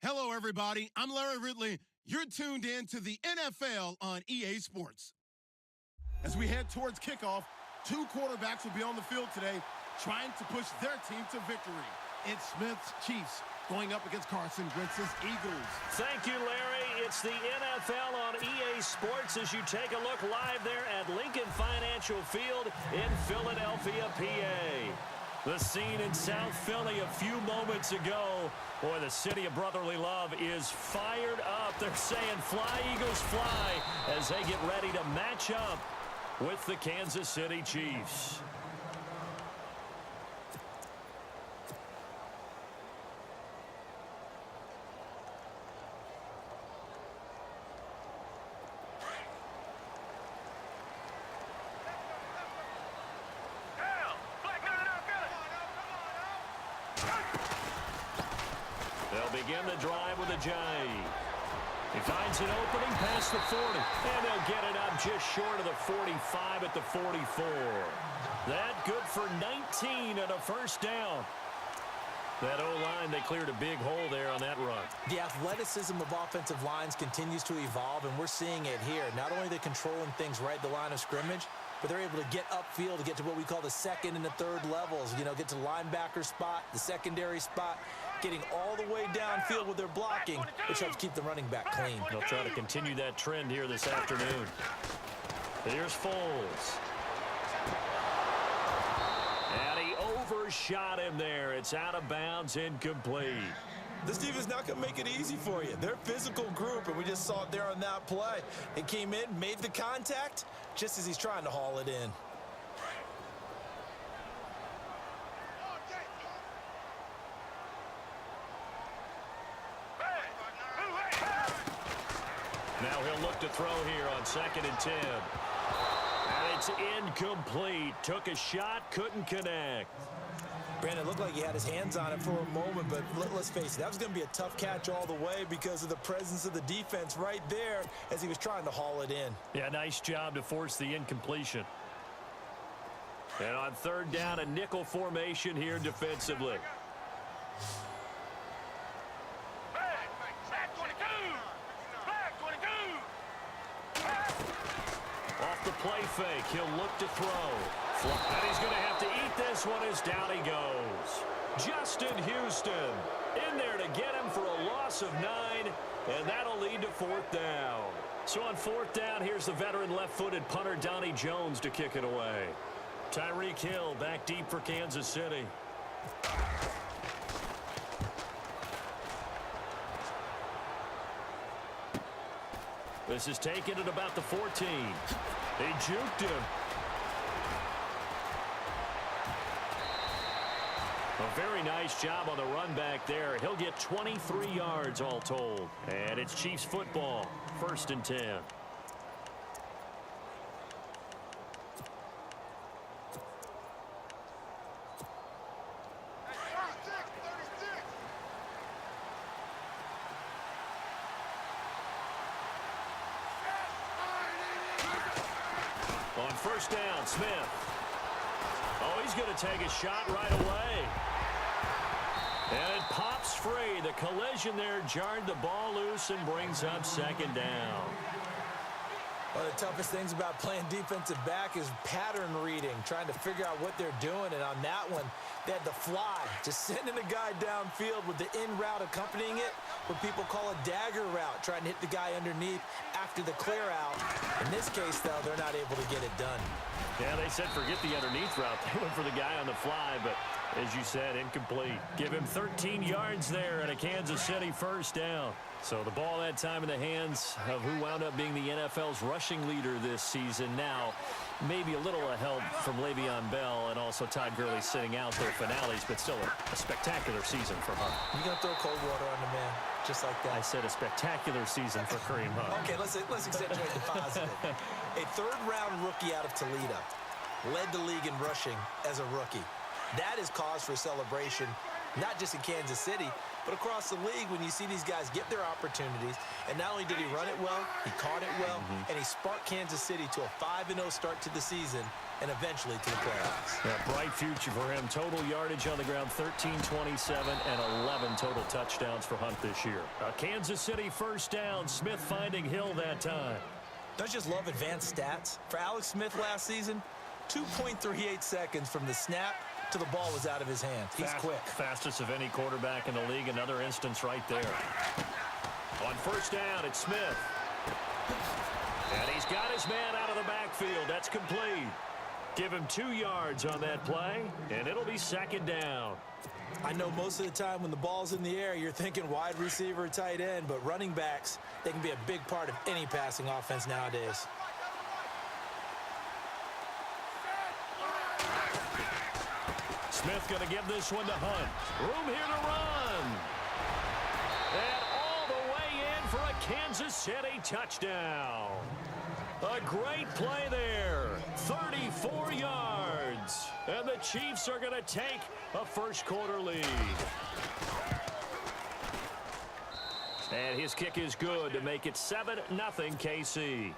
Hello, everybody. I'm Larry Ridley. You're tuned in to the NFL on EA Sports. As we head towards kickoff, two quarterbacks will be on the field today trying to push their team to victory. It's Smith's Chiefs going up against Carson Wentz's Eagles. Thank you, Larry. It's the NFL on EA Sports as you take a look live there at Lincoln Financial Field in Philadelphia, PA. The scene in South Philly a few moments ago. Boy, the city of brotherly love is fired up. They're saying, "Fly, Eagles, fly," as they get ready to match up with the Kansas City Chiefs. They'll begin the drive with a J. He finds an opening past the 40, and they'll get it up just short of the 45 at the 44. That good for 19 and a first down. That O-line, they cleared a big hole there on that run. The athleticism of offensive lines continues to evolve, and we're seeing it here. Not only are they controlling things right at the line of scrimmage, but they're able to get upfield to get to what we call the second and the third levels. You know, get to the linebacker spot, the secondary spot, getting all the way downfield with their blocking, which helps keep the running back clean. They'll try to continue that trend here this afternoon. Here's Foles. And he overshot him there. It's out of bounds, incomplete. This team is not going to make it easy for you. They're a physical group, and we just saw it there on that play. It came in, made the contact, just as he's trying to haul it in. Now he'll look to throw here on 2nd and 10. And it's incomplete. Took a shot, couldn't connect. Brandon, it looked like he had his hands on it for a moment, but let's face it, that was going to be a tough catch all the way because of the presence of the defense right there as he was trying to haul it in. Yeah, nice job to force the incompletion. And on 3rd down, a nickel formation here defensively. Off the play fake, he'll look to throw. And he's going to have to eat this one as down he goes. Justin Houston in there to get him for a loss of 9, and that'll lead to 4th down. So on 4th down, here's the veteran left-footed punter Donnie Jones to kick it away. Tyreek Hill back deep for Kansas City. This is taken at about the 14. They juked him. A very nice job on the run back there. He'll get 23 yards all told. And it's Chiefs football, 1st and 10. On 1st down, Smith. Oh, he's going to take a shot right away. And it pops free. The collision there jarred the ball loose and brings up 2nd down. One of the toughest things about playing defensive back is pattern reading, trying to figure out what they're doing. And on that one, they had the fly, just sending a guy downfield with the in route accompanying it, what people call a dagger route, trying to hit the guy underneath after the clear out. In this case, though, they're not able to get it done. Yeah, they said forget the underneath route. They went for the guy on the fly, but as you said, incomplete. Give him 13 yards there and a Kansas City 1st down. So the ball that time in the hands of who wound up being the NFL's rushing leader this season. Now, maybe a little help from Le'Veon Bell and also Todd Gurley sitting out their finales, but still a spectacular season for Hunt. You're going to throw cold water on the man, just like that. I said a spectacular season for Kareem Hunt. Okay, let's accentuate the positive. A 3rd-round rookie out of Toledo led the league in rushing as a rookie. That is cause for celebration, not just in Kansas City, but across the league when you see these guys get their opportunities. And not only did he run it well, he caught it well, and he sparked Kansas City to a 5-0 start to the season and eventually to the playoffs. A bright future for him. Total yardage on the ground, 1327, and 11 total touchdowns for Hunt this year. A Kansas City first down. Smith finding Hill that time. Don't you just love advanced stats? For Alex Smith last season, 2.38 seconds from the snap to the ball was out of his hands. He's quick. Fastest of any quarterback in the league. Another instance right there. On first down, it's Smith. And he's got his man out of the backfield. That's complete. Give him 2 yards on that play, and it'll be second down. I know most of the time when the ball's in the air, you're thinking wide receiver, tight end, but running backs, they can be a big part of any passing offense nowadays. Smith going to give this one to Hunt. Room here to run. And all the way in for a Kansas City touchdown. A great play there. 34 yards. And the Chiefs are going to take a first quarter lead. And his kick is good to make it 7-0 KC.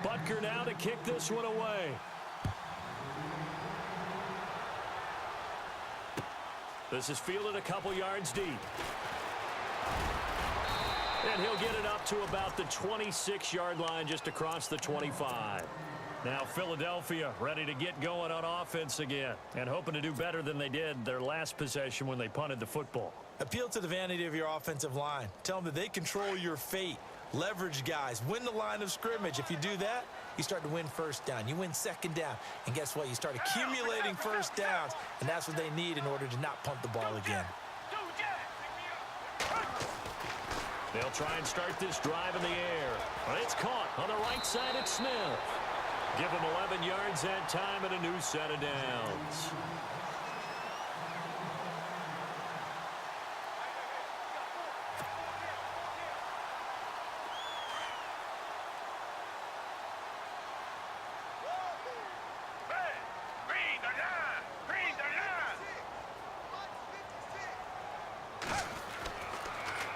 Butker now to kick this one away. This is fielded a couple yards deep. And he'll get it up to about the 26-yard line, just across the 25. Now Philadelphia ready to get going on offense again and hoping to do better than they did their last possession when they punted the football. Appeal to the vanity of your offensive line. Tell them that they control your fate. Leverage guys. Win the line of scrimmage. If you do that, you start to win first down. You win second down. And guess what? You start accumulating first downs. And that's what they need in order to not punt the ball again. They'll try and start this drive in the air. But it's caught on the right side at Smith. Give him 11 yards that time and a new set of downs.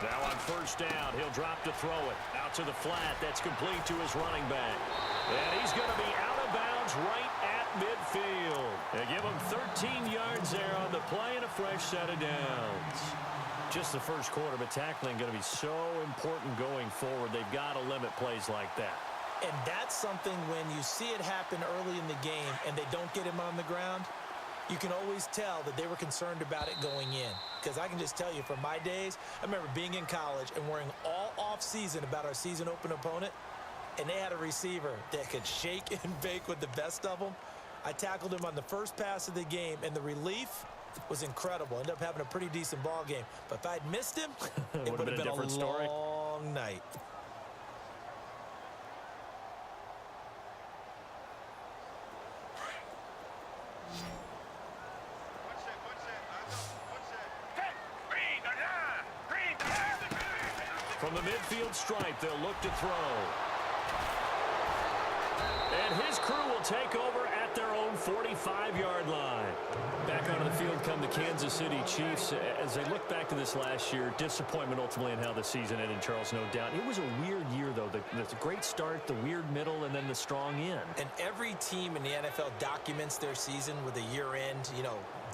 Now on first down, he'll drop to throw it. Out to the flat. That's complete to his running back. And he's going to be out of bounds right at midfield. They give him 13 yards there on the play and a fresh set of downs. Just the first quarter, but tackling going to be so important going forward. They've got to limit plays like that. And that's something when you see it happen early in the game and they don't get him on the ground, you can always tell that they were concerned about it going in. Because I can just tell you from my days, I remember being in college and worrying all off-season about our season open opponent, and they had a receiver that could shake and bake with the best of them. I tackled him on the first pass of the game, and the relief was incredible. Ended up having a pretty decent ball game. But if I'd missed him, it would have been a different story. long night. From the midfield stripe, they'll look to throw. And his crew will take over at their own 45-yard line. Back onto the field come the Kansas City Chiefs. As they look back to this last year, disappointment ultimately in how the season ended, Charles, no doubt. It was a weird year, though. The great start, the weird middle, and then the strong end. And every team in the NFL documents their season with a year-end,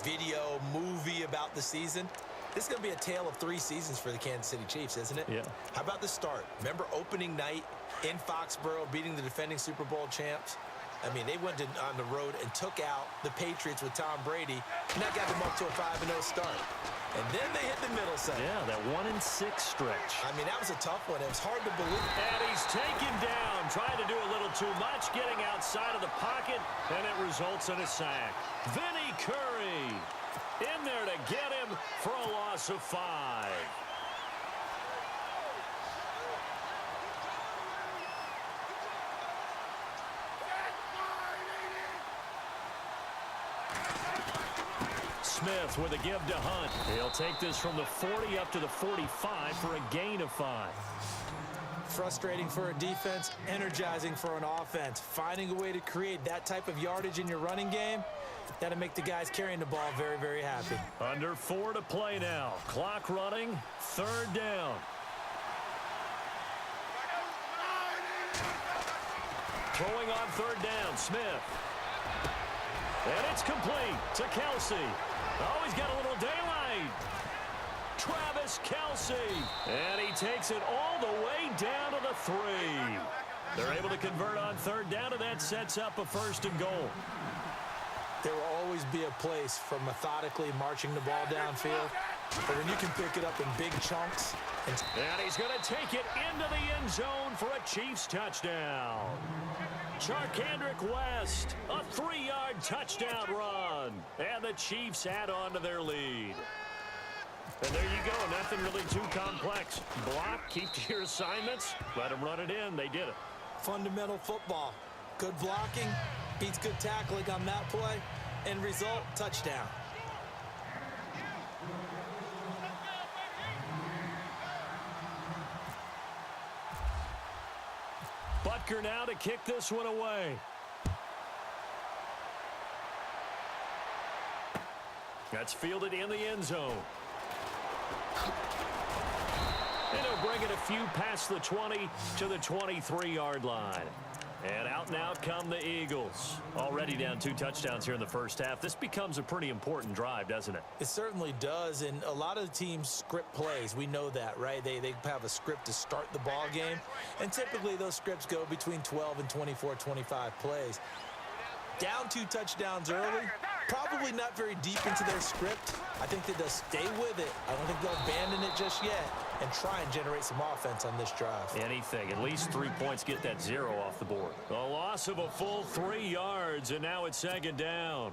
video, movie about the season. This is going to be a tale of 3 seasons for the Kansas City Chiefs, isn't it? Yeah. How about the start? Remember opening night in Foxborough, beating the defending Super Bowl champs? I mean, they went on the road and took out the Patriots with Tom Brady, and that got them up to a 5-0 start. And then they hit the middle segment. Yeah, that 1-6 stretch. I mean, that was a tough one. It was hard to believe. And he's taken down, trying to do a little too much, getting outside of the pocket, and it results in a sack. Vinny Curry in there to get him for a loss of 5. Smith with a give to Hunt. He'll take this from the 40 up to the 45 for a gain of 5. Frustrating for a defense, energizing for an offense. Finding a way to create that type of yardage in your running game, that'll make the guys carrying the ball very, very happy. Under 4 to play now. Clock running. 3rd down. Throwing on third down, Smith. And it's complete to Kelsey. Oh, he's got a little daylight. Travis Kelsey. And he takes it all the way down to the 3. They're able to convert on third down, and that sets up a 1st and goal. There will always be a place for methodically marching the ball downfield, but when you can pick it up in big chunks. And he's going to take it into the end zone for a Chiefs touchdown. Charkandrick West, a 3-yard touchdown run. And the Chiefs add on to their lead. And there you go, nothing really too complex. Block, keep to your assignments, let them run it in. They did it. Fundamental football. Good blocking beats good tackling on that play. End result, touchdown. Butker now to kick this one away. That's fielded in the end zone. And he'll bring it a few past the 20 to the 23-yard line. And out and out come the Eagles. Already down 2 touchdowns here in the first half. This becomes a pretty important drive, doesn't it? It certainly does, and a lot of the teams script plays. We know that, right? They have a script to start the ball game, and typically those scripts go between 12 and 24, 25 plays. Down 2 touchdowns early, probably not very deep into their script. I think that they'll stay with it. I don't think they'll abandon it just yet and try and generate some offense on this drive. Anything. At least 3 points, get that 0 off the board. A loss of a full 3 yards, and now it's 2nd down.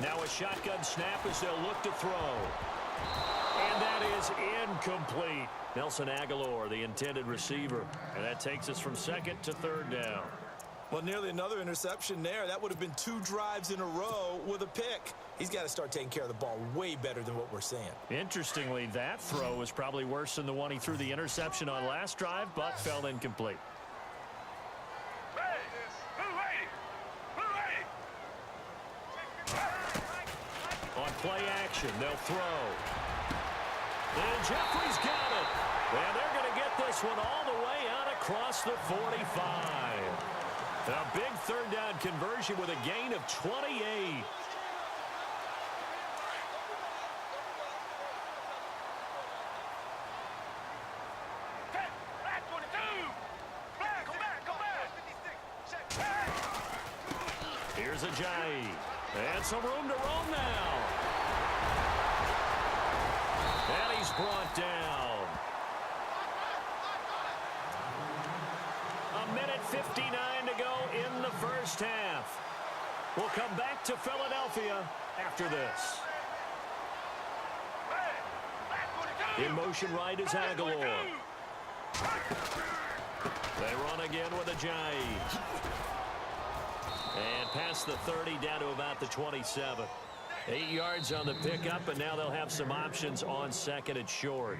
Now a shotgun snap as they'll look to throw. And that is incomplete. Nelson Aguilar, the intended receiver. And that takes us from 2nd to 3rd down. Well, nearly another interception there. That would have been 2 drives in a row with a pick. He's got to start taking care of the ball way better than what we're seeing. Interestingly, that throw was probably worse than the one he threw the interception on last drive, but fell incomplete. On play action, they'll throw. And Jeffrey's got it. And they're going to get this one all the way out across the 45. A big 3rd down conversion with a gain of 28. Here's Ajayi. And some room to roam now. And he's brought down. A minute 59 to go in the first half. We'll come back to Philadelphia after this. In motion right is Aguilar. They run again with Ajayi. And past the 30 down to about the 27. 8 yards on the pickup, and now they'll have some options on 2nd and short.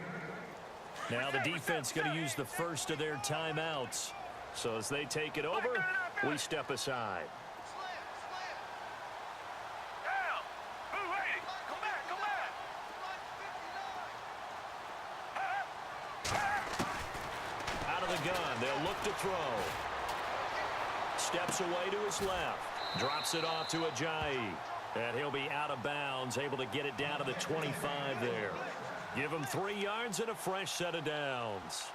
Now the defense going to use the first of their timeouts. So as they take it over, we step aside. Out of the gun, they'll look to throw. Steps away to his left. Drops it off to Ajayi. And he'll be out of bounds, able to get it down to the 25 there. Give him 3 yards and a fresh set of downs.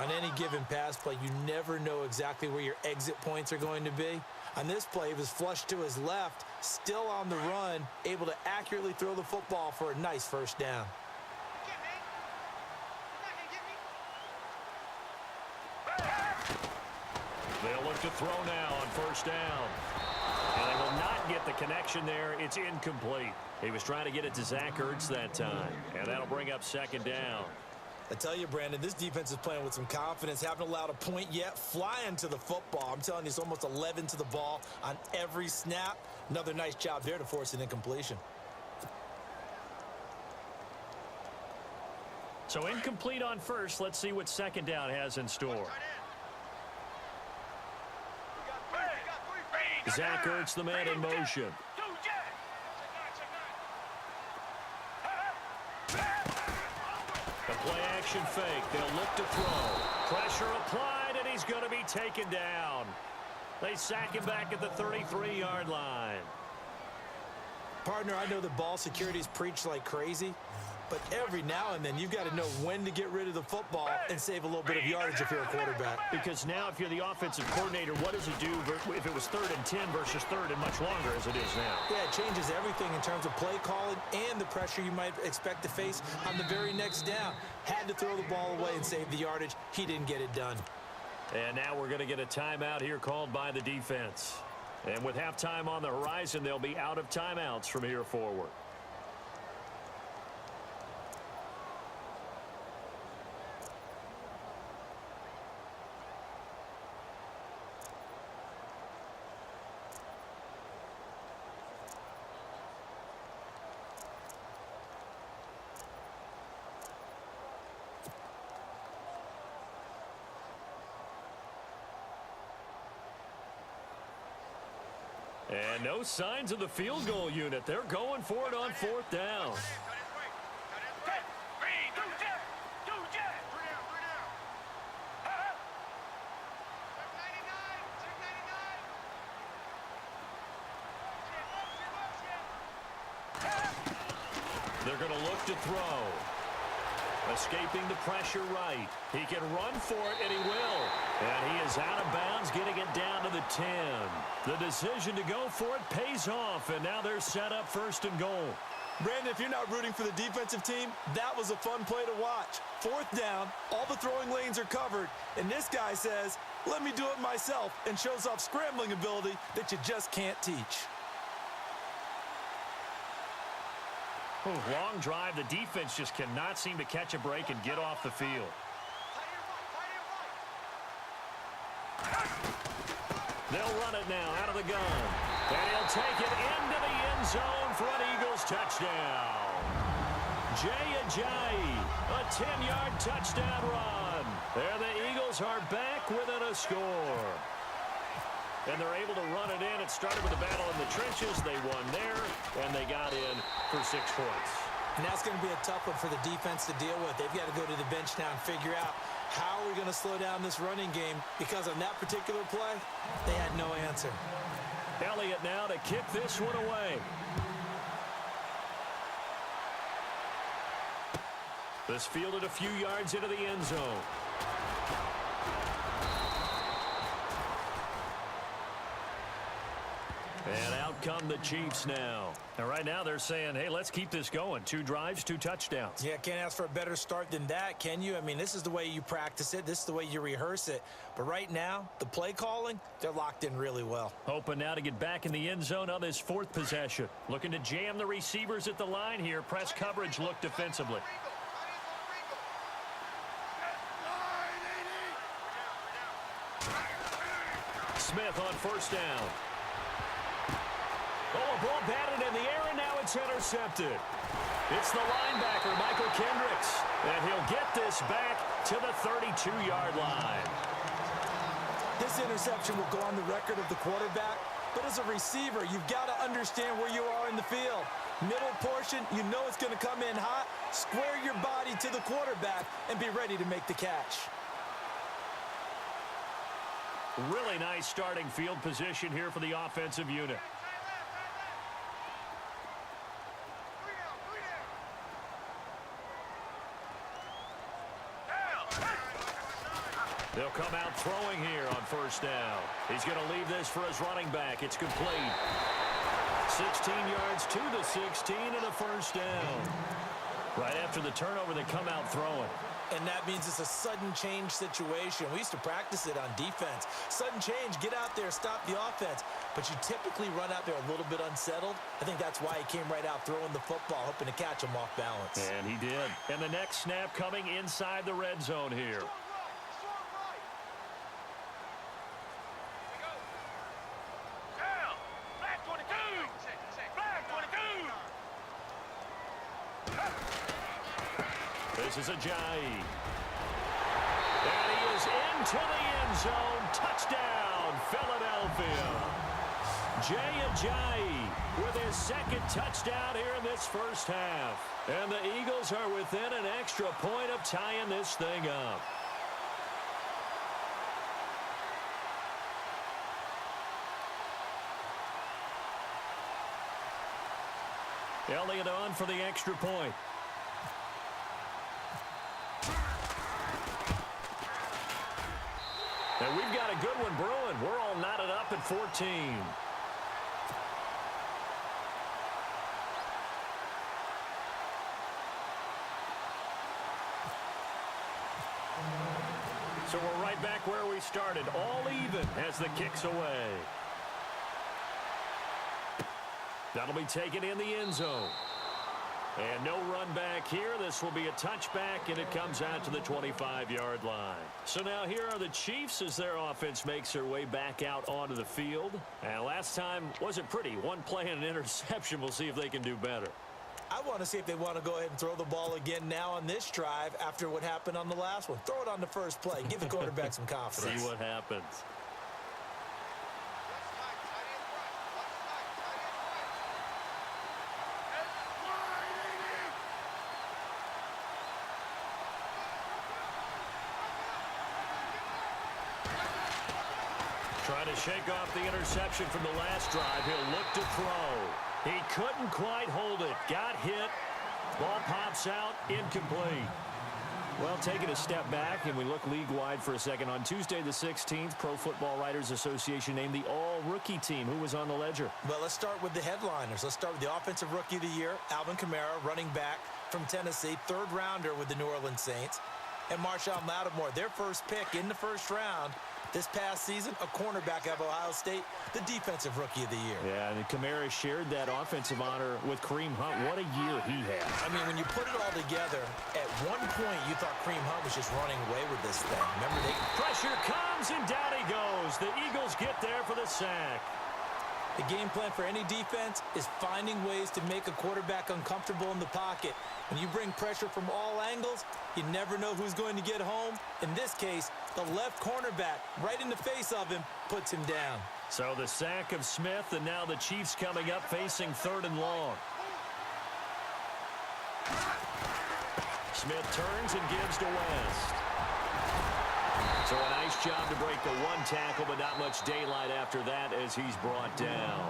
On any given pass play, you never know exactly where your exit points are going to be. On this play, he was flushed to his left, still on the run, able to accurately throw the football for a nice 1st down. They'll look to throw now on 1st down. And they will not get the connection there. It's incomplete. He was trying to get it to Zach Ertz that time. And that'll bring up 2nd down. I tell you, Brandon, this defense is playing with some confidence. Haven't allowed a point yet. Flying to the football. I'm telling you, it's almost 11 to the ball on every snap. Another nice job there to force an incompletion. So incomplete on 1st. Let's see what 2nd down has in store. Zach Ertz, the man in motion. The play action fake. They'll look to throw. Pressure applied, and he's going to be taken down. They sack him back at the 33-yard line. Partner, I know the ball security's preached like crazy, but every now and then you've got to know when to get rid of the football and save a little bit of yardage if you're a quarterback. Because now if you're the offensive coordinator, what does it do if it was 3rd and 10 versus 3rd and much longer as it is now? Yeah, it changes everything in terms of play calling and the pressure you might expect to face on the very next down. Had to throw the ball away and save the yardage. He didn't get it done. And now we're going to get a timeout here called by the defense. And with halftime on the horizon, they'll be out of timeouts from here forward. And no signs of the field goal unit. They're going for it on 4th down. They're going to look to throw. Escaping the pressure right. He can run for it, and he will. And he is out of bounds, getting it down to the 10. The decision to go for it pays off, and now they're set up 1st and goal. Brandon, if you're not rooting for the defensive team, that was a fun play to watch. 4th down, all the throwing lanes are covered, and this guy says, let me do it myself, and shows off scrambling ability that you just can't teach. Long drive. The defense just cannot seem to catch a break and get off the field. They'll run it now out of the gun. And he'll take it into the end zone for an Eagles touchdown. Jay Ajayi, a 10-yard touchdown run. There the Eagles are back within a score. And they're able to run it in. It started with a battle in the trenches. They won there, and they got in for 6 points. And that's going to be a tough one for the defense to deal with. They've got to go to the bench now and figure out how are we going to slow down this running game, because on that particular play, they had no answer. Elliott now to kick this one away. This fielded a few yards into the end zone. And out come the Chiefs now. And right now they're saying, hey, let's keep this going. 2 drives, 2 touchdowns. Yeah, can't ask for a better start than that, can you? I mean, this is the way you practice it. This is the way you rehearse it. But right now, the play calling, they're locked in really well. Hoping now to get back in the end zone on this 4th possession. Looking to jam the receivers at the line here. Press coverage look defensively. Smith on 1st down. Oh, a ball batted in the air, and now it's intercepted. It's the linebacker, Michael Kendricks, and he'll get this back to the 32-yard line. This interception will go on the record of the quarterback, but as a receiver, you've got to understand where you are in the field. Middle portion, you know it's going to come in hot. Square your body to the quarterback and be ready to make the catch. Really nice starting field position here for the offensive unit. They'll come out throwing here on 1st down. He's going to leave this for his running back. It's complete. 16 yards to the 16 and a 1st down. Right after the turnover, they come out throwing. And that means it's a sudden change situation. We used to practice it on defense. Sudden change, get out there, stop the offense. But you typically run out there a little bit unsettled. I think that's why he came right out throwing the football, hoping to catch him off balance. And he did. And the next snap coming inside the red zone here. This is Ajayi. And he is into the end zone. Touchdown, Philadelphia. Jay Ajayi with his second touchdown here in this first half. And the Eagles are within an extra point of tying this thing up. Elliott on for the extra point. And we've got a good one brewing. We're all knotted up at 14. So we're right back where we started. All even as the kick's away. That'll be taken in the end zone. And no run back here. This will be a touchback, and it comes out to the 25-yard line. So now here are the Chiefs as their offense makes their way back out onto the field. And last time wasn't pretty. One play and an interception. We'll see if they can do better. I want to see if they want to go ahead and throw the ball again now on this drive after what happened on the last one. Throw it on the first play. Give the quarterback some confidence. See what happens. Trying to shake off the interception from the last drive. He'll look to throw. He couldn't quite hold it. Got hit. Ball pops out. Incomplete. Well, taking a step back, and we look league-wide for a second. On Tuesday the 16th, Pro Football Writers Association named the all-rookie team. Who was on the ledger? Well, let's start with the headliners. Let's start with the Offensive Rookie of the Year, Alvin Kamara, running back from Tennessee, third-rounder with the New Orleans Saints. And Marshawn Lattimore, their first pick in the first round. This past season, a cornerback out of Ohio State, the Defensive Rookie of the Year. Yeah, and Kamara shared that offensive honor with Kareem Hunt. What a year he had. I mean, when you put it all together, at one point you thought Kareem Hunt was just running away with this thing. Remember, pressure comes, and down he goes. The Eagles get there for the sack. The game plan for any defense is finding ways to make a quarterback uncomfortable in the pocket. When you bring pressure from all angles, you never know who's going to get home. In this case, the left cornerback, right in the face of him, puts him down. So the sack of Smith, and now the Chiefs coming up facing 3rd and long. Smith turns and gives to West. So a nice job to break the one tackle, but not much daylight after that as he's brought down.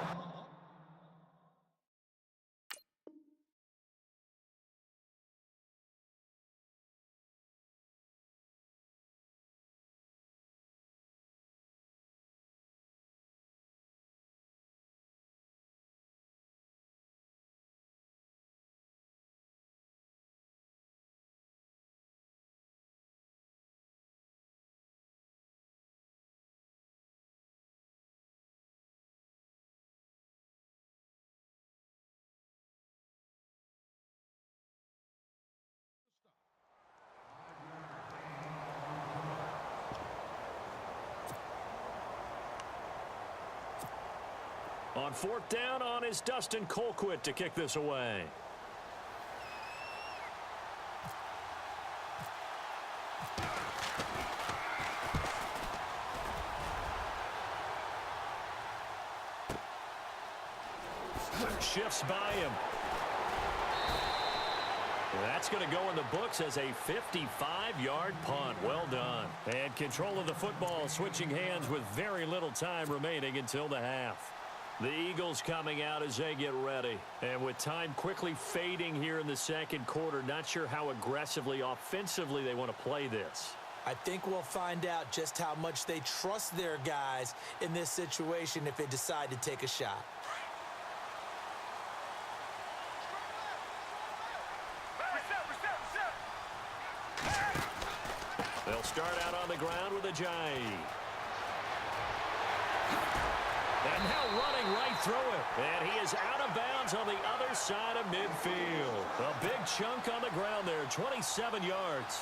On 4th down, on is Dustin Colquitt to kick this away. Shifts by him. That's going to go in the books as a 55-yard punt. Well done. And control of the football switching hands with very little time remaining until the half. The Eagles coming out as they get ready. And with time quickly fading here in the second quarter, not sure how aggressively, offensively they want to play this. I think we'll find out just how much they trust their guys in this situation if they decide to take a shot. They'll start out on the ground with Ajayi. And now running right through it. And he is out of bounds on the other side of midfield. A big chunk on the ground there, 27 yards.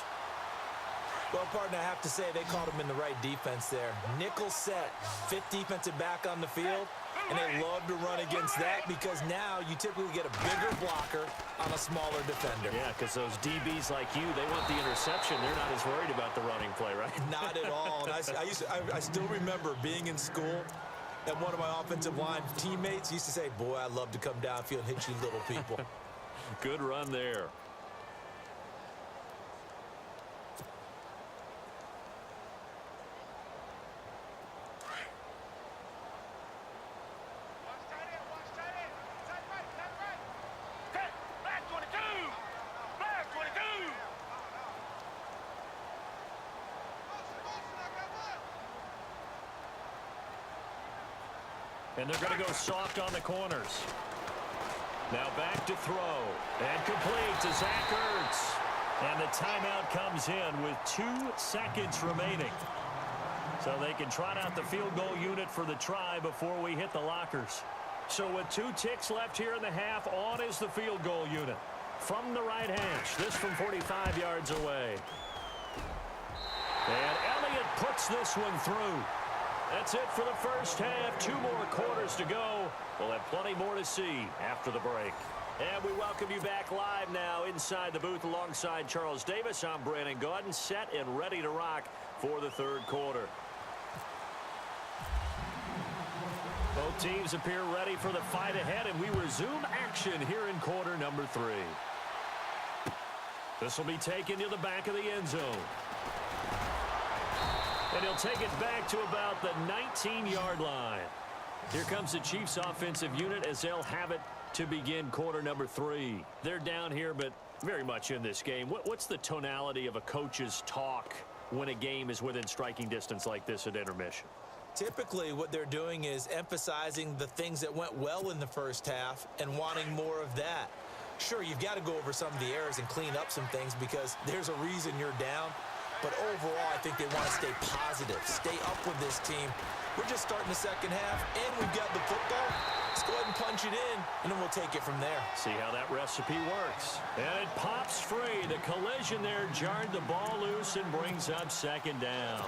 Well, partner, I have to say they caught him in the right defense there. Nickel set, 5th defensive back on the field, and they love to run against that because now you typically get a bigger blocker on a smaller defender. Yeah, because those DBs like you, they want the interception. They're not as worried about the running play, right? Not at all. And I still remember being in school, And one of my offensive line teammates used to say, boy, I love to come downfield and hit you little people. Good run there. And they're going to go soft on the corners. Now back to throw. And complete to Zach Ertz. And the timeout comes in with 2 seconds remaining. So they can trot out the field goal unit for the try before we hit the lockers. So with 2 ticks left here in the half, on is the field goal unit. From the right hash, this from 45 yards away. And Elliott puts this one through. That's it for the first half. 2 more quarters to go. We'll have plenty more to see after the break. And we welcome you back live now inside the booth alongside Charles Davis. I'm Brandon Gaudin, set and ready to rock for the third quarter. Both teams appear ready for the fight ahead, and we resume action here in quarter number 3. This will be taken to the back of the end zone. And he'll take it back to about the 19-yard line. Here comes the Chiefs offensive unit as they'll have it to begin quarter number 3. They're down here, but very much in this game. What's the tonality of a coach's talk when a game is within striking distance like this at intermission? Typically, what they're doing is emphasizing the things that went well in the first half and wanting more of that. Sure, you've got to go over some of the errors and clean up some things because there's a reason you're down. But overall, I think they want to stay positive, stay up with this team. We're just starting the second half, and we've got the football. Let's go ahead and punch it in, and then we'll take it from there. See how that recipe works. And it pops free. The collision there jarred the ball loose and brings up second down.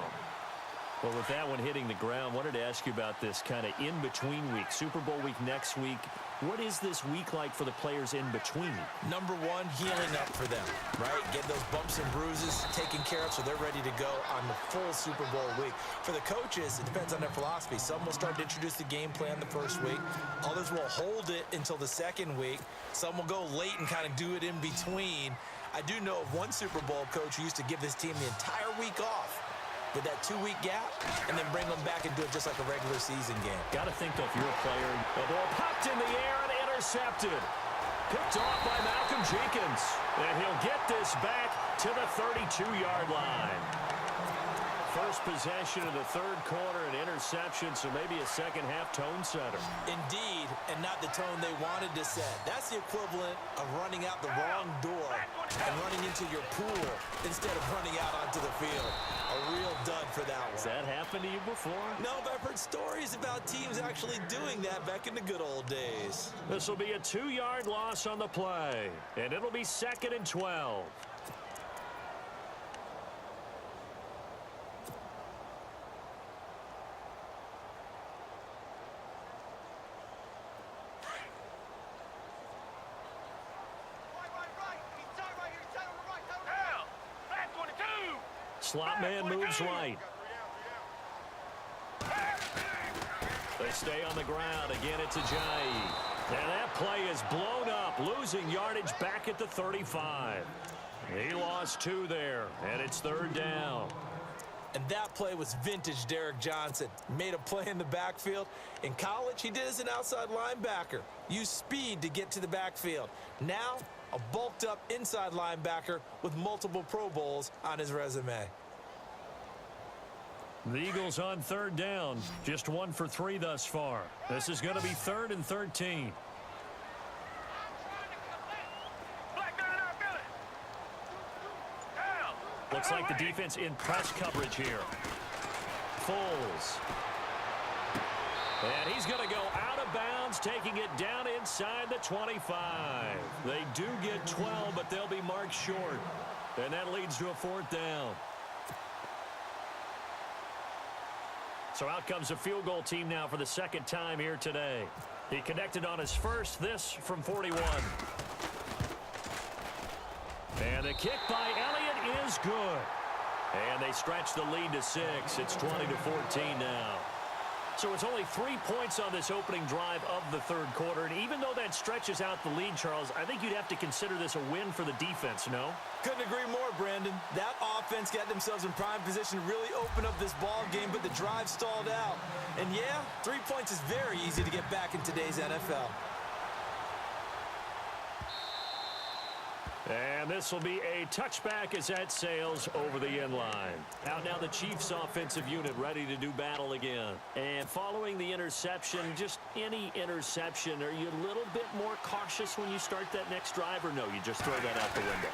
Well, with that one hitting the ground, wanted to ask you about this kind of in-between week. Super Bowl week next week. What is this week like for the players in between? Number one, healing up for them, right? Get those bumps and bruises taken care of so they're ready to go on the full Super Bowl week. For the coaches, it depends on their philosophy. Some will start to introduce the game plan the first week. Others will hold it until the second week. Some will go late and kind of do it in between. I do know of one Super Bowl coach who used to give this team the entire week off with that 2-week gap, and then bring them back and do it just like a regular season game. Got to think, though, if you're a player, the ball popped in the air and intercepted. Picked off by Malcolm Jenkins. And he'll get this back to the 32-yard line. First possession of the third quarter, an interception, so maybe a second-half tone setter. Indeed, and not the tone they wanted to set. That's the equivalent of running out the wrong door and running into your pool instead of running out onto the field. A real dud for that one. Has that happened to you before? No, but I've heard stories about teams actually doing that back in the good old days. This will be a 2-yard loss on the play, and it'll be 2nd and 12. Slot man moves right. They stay on the ground. Again, it's Ajayi. And that play is blown up, losing yardage back at the 35. He lost 2 there, and it's 3rd down. And that play was vintage Derek Johnson. Made a play in the backfield. In college, he did as an outside linebacker. Used speed to get to the backfield. Now, a bulked-up inside linebacker with multiple Pro Bowls on his resume. The Eagles on 3rd down. Just 1 for 3 thus far. This is going to be 3rd and 13. Looks like the defense in press coverage here. Foles. And he's going to go out of bounds, taking it down inside the 25. They do get 12, but they'll be marked short. And that leads to a 4th down. So out comes a field goal team now for the 2nd time here today. He connected on his first, this from 41. And the kick by Elliott is good. And they stretch the lead to 6. It's 20-14 now. So it's only 3 points on this opening drive of the third quarter. And even though that stretches out the lead, Charles, I think you'd have to consider this a win for the defense, no? Couldn't agree more, Brandon. That offense got themselves in prime position to really open up this ball game, but the drive stalled out. And yeah, 3 points is very easy to get back in today's NFL. And this will be a touchback as that sails over the end line. Out now the Chiefs offensive unit ready to do battle again. And following the interception, just any interception, are you a little bit more cautious when you start that next drive, or no, you just throw that out the window?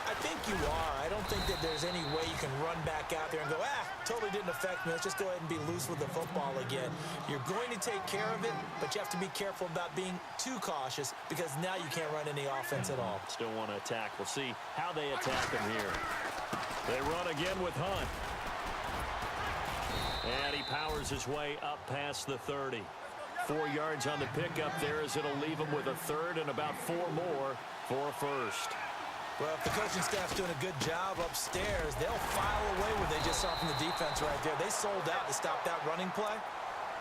I think you are. I don't think that there's any way you can run back out there and go, totally didn't affect me. Let's just go ahead and be loose with the football again. You're going to take care of it, but you have to be careful about being too cautious because now you can't run any offense at all. Still want to attack. We'll see how they attack him here. They run again with Hunt. And he powers his way up past the 30. 4 yards on the pickup there as it'll leave him with a third and about 4 more for a first. Well, if the coaching staff's doing a good job upstairs, they'll file away what they just saw from the defense right there. They sold out to stop that running play.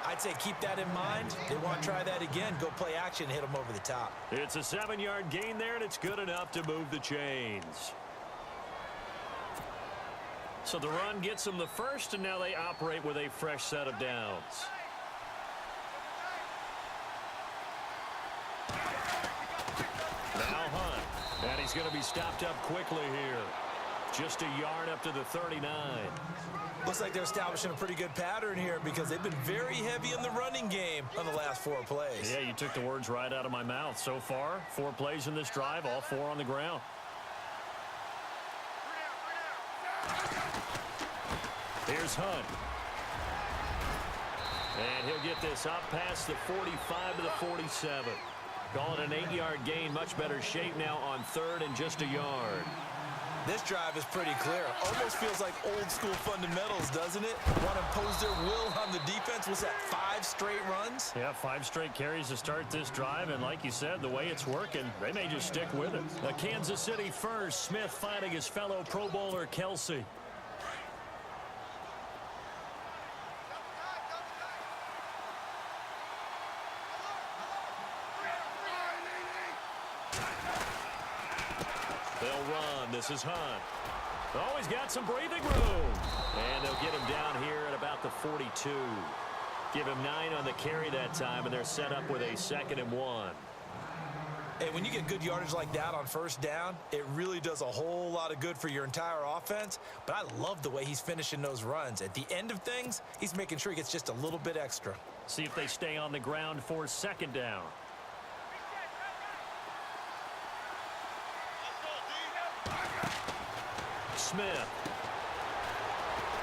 I'd say keep that in mind. They want to try that again. Go play action and hit them over the top. It's a 7-yard gain there, and it's good enough to move the chains. So the run gets them the first, and now they operate with a fresh set of downs. Now Hunt. And he's going to be stopped up quickly here. Just a yard up to the 39. Looks like they're establishing a pretty good pattern here because they've been very heavy in the running game on the last 4 plays. Yeah, you took the words right out of my mouth. So far, 4 plays in this drive, all 4 on the ground. Here's Hunt. And he'll get this up past the 45 to the 47. Call it an 8-yard gain. Much better shape now on 3rd and just a yard. This drive is pretty clear. Almost feels like old school fundamentals, doesn't it? Want to impose their will on the defense. Was that 5 straight runs? Yeah, 5 straight carries to start this drive. And like you said, the way it's working, they may just stick with it. The Kansas City first. Smith finding his fellow Pro Bowler Kelsey. They'll run. This is Hunt. Oh, he's got some breathing room. And they'll get him down here at about the 42. Give him 9 on the carry that time, and they're set up with a 2nd and 1. Hey, when you get good yardage like that on first down, it really does a whole lot of good for your entire offense. But I love the way he's finishing those runs. At the end of things, he's making sure he gets just a little bit extra. See if they stay on the ground for 2nd down. Smith.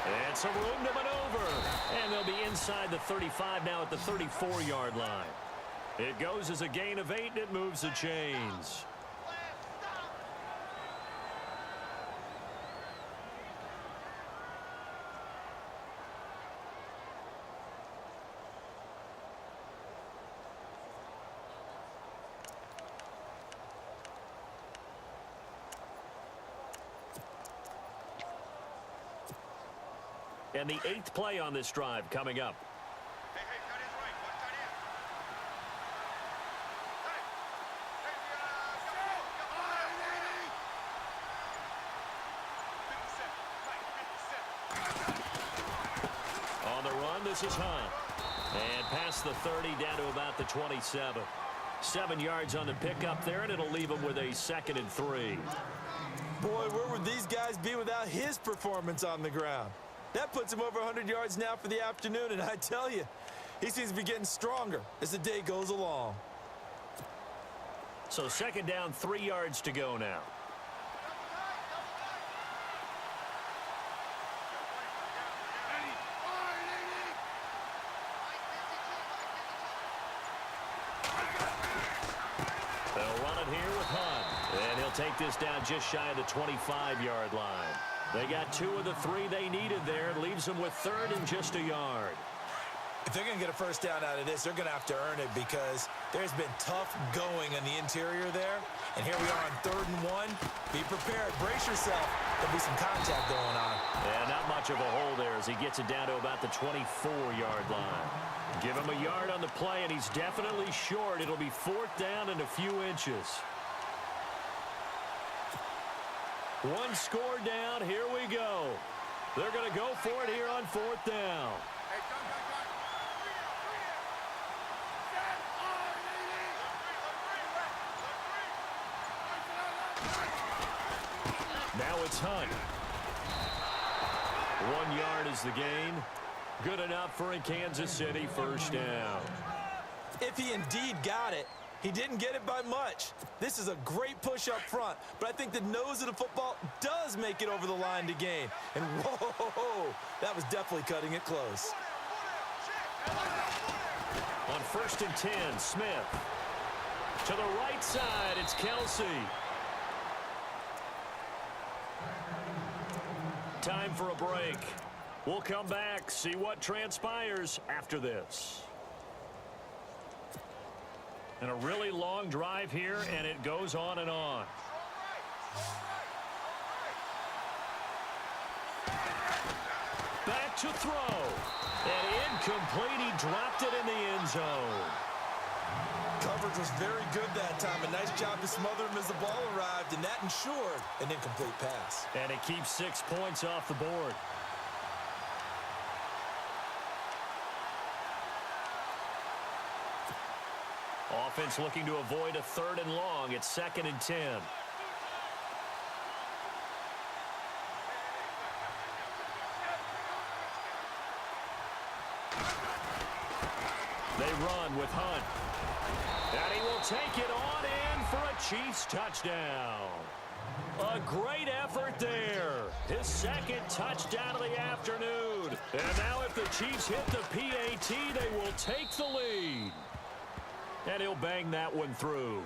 And some room to maneuver. And they'll be inside the 35 now at the 34-yard line. It goes as a gain of 8, and it moves the chains. And the 8th play on this drive coming up. On the run, this is Hunt. And past the 30 down to about the 27. 7 yards on the pickup there, and it'll leave him with a 2nd and 3. Boy, where would these guys be without his performance on the ground? That puts him over 100 yards now for the afternoon, and I tell you, he seems to be getting stronger as the day goes along. So 2nd down, 3 yards to go now. They'll run it here with Hunt, and he'll take this down just shy of the 25-yard line. They got 2 of the 3 they needed there. It leaves them with 3rd and just a yard. If they're going to get a first down out of this, they're going to have to earn it because there's been tough going on the interior there. And here we are on 3rd and 1. Be prepared. Brace yourself. There'll be some contact going on. And not much of a hole there as he gets it down to about the 24-yard line. Give him a yard on the play, and he's definitely short. It'll be 4th down and a few inches. One score down. Here we go. They're going to go for it here on 4th down. Now it's Hunt. 1 yard is the gain. Good enough for a Kansas City first down. If he indeed got it, he didn't get it by much. This is a great push up front, but I think the nose of the football does make it over the line to gain. And whoa, that was definitely cutting it close. On 1st and 10, Smith. To the right side, it's Kelsey. Time for a break. We'll come back, see what transpires after this. And a really long drive here, and it goes on and on. Back to throw. And incomplete. He dropped it in the end zone. Coverage was very good that time. A nice job to smother him as the ball arrived, and that ensured an incomplete pass. And it keeps 6 points off the board. Offense looking to avoid a 3rd and long. It's 2nd and 10. They run with Hunt. And he will take it on in for a Chiefs touchdown. A great effort there. His 2nd touchdown of the afternoon. And now if the Chiefs hit the PAT, they will take the lead. And he'll bang that one through.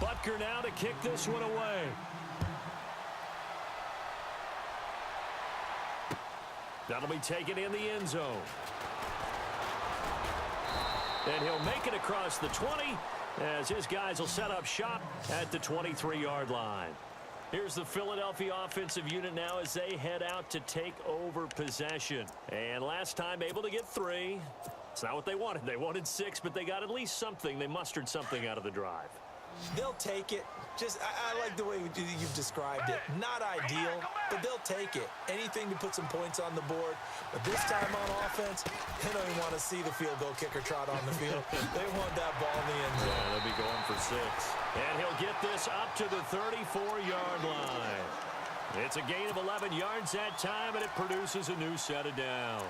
Butker now to kick this one away. That'll be taken in the end zone. And he'll make it across the 20 as his guys will set up shop at the 23-yard line. Here's the Philadelphia offensive unit now as they head out to take over possession. And last time able to get 3. It's not what they wanted. They wanted 6, but they got at least something. They mustered something out of the drive. They'll take it. I like the way you've described it. Not ideal, but they'll take it. Anything to put some points on the board. But this time on offense, they don't even want to see the field goal kicker trot on the field. They want that ball in the end zone. Yeah, they'll be going for 6. And he'll get this up to the 34-yard line. It's a gain of 11 yards that time, and it produces a new set of downs.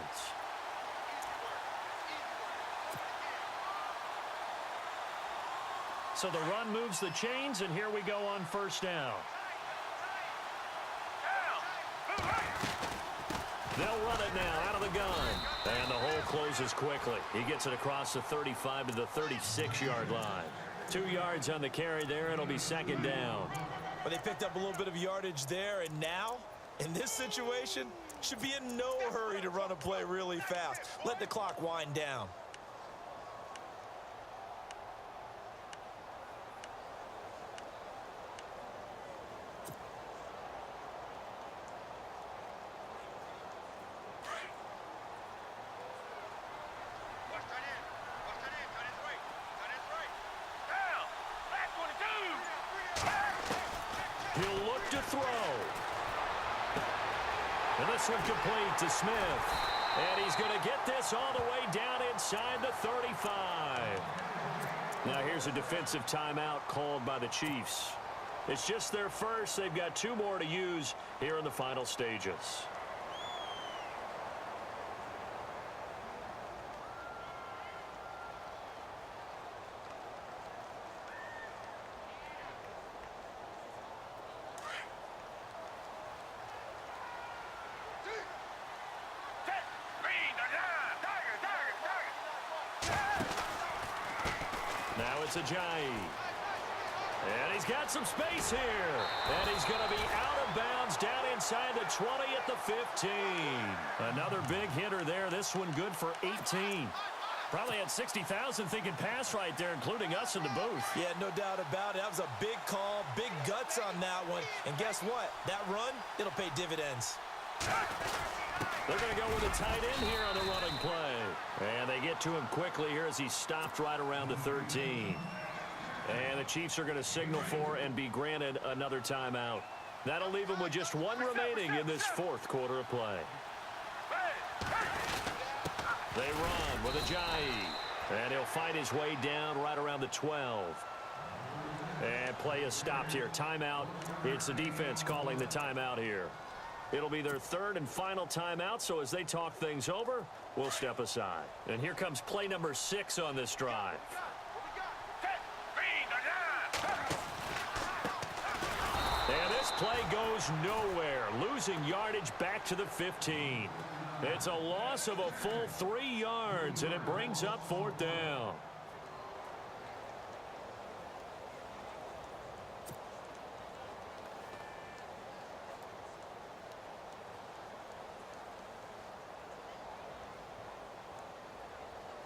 So the run moves the chains, and here we go on first down. They'll run it now out of the gun. And the hole closes quickly. He gets it across the 35 to the 36-yard line. 2 yards on the carry there. It'll be 2nd down. But they picked up a little bit of yardage there, and now, in this situation, should be in no hurry to run a play really fast. Let the clock wind down. He'll look to throw. And this one complete to Smith. And he's going to get this all the way down inside the 35. Now here's a defensive timeout called by the Chiefs. It's just their first. They've got 2 more to use here in the final stages. Now it's Ajayi. And he's got some space here. And he's going to be out of bounds down inside the 20 at the 15. Another big hitter there. This one good for 18. Probably had 60,000 thinking pass right there, including us in the booth. Yeah, no doubt about it. That was a big call, big guts on that one. And guess what? That run, it'll pay dividends. They're going to go with a tight end here on the running play. And they get to him quickly here as he stopped right around the 13. And the Chiefs are going to signal for and be granted another timeout. That'll leave them with just one remaining in this fourth quarter of play. They run with Ajayi. And he'll fight his way down right around the 12. And play is stopped here. Timeout. It's the defense calling the timeout here. It'll be their third and final timeout, so as they talk things over, we'll step aside. And here comes play number 6 on this drive. And this play goes nowhere, losing yardage back to the 15. It's a loss of a full 3 yards, and it brings up 4th down.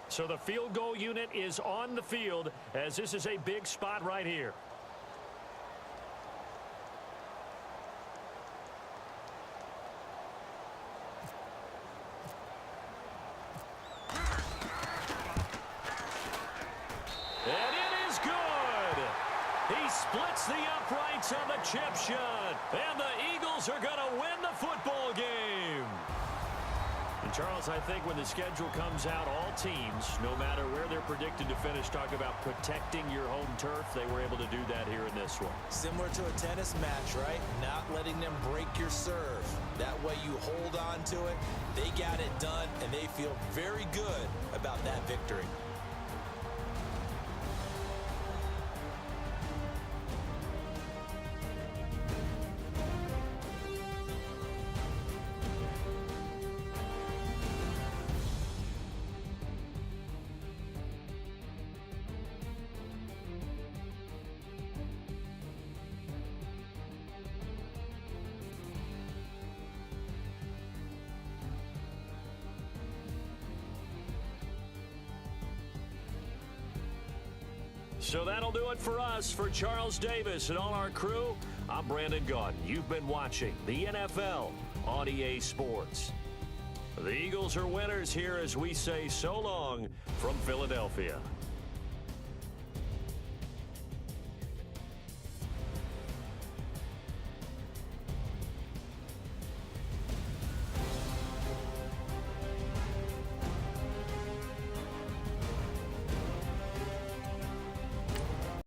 So the field goal unit is on the field, as this is a big spot right here. And it is good. He splits the uprights on the chip shot. And the Eagles are going to win the football game. And Charles, I think when the schedule comes out, all teams, no matter where they're predicted to finish, talk about protecting your home turf. They were able to do that here in this one. Similar to a tennis match, right? Not letting them break your serve. That way you hold on to it. They got it done, and they feel very good about that victory. So that'll do it for us. For Charles Davis and all our crew, I'm Brandon Gaudin. You've been watching the NFL on EA Sports. The Eagles are winners here as we say so long from Philadelphia.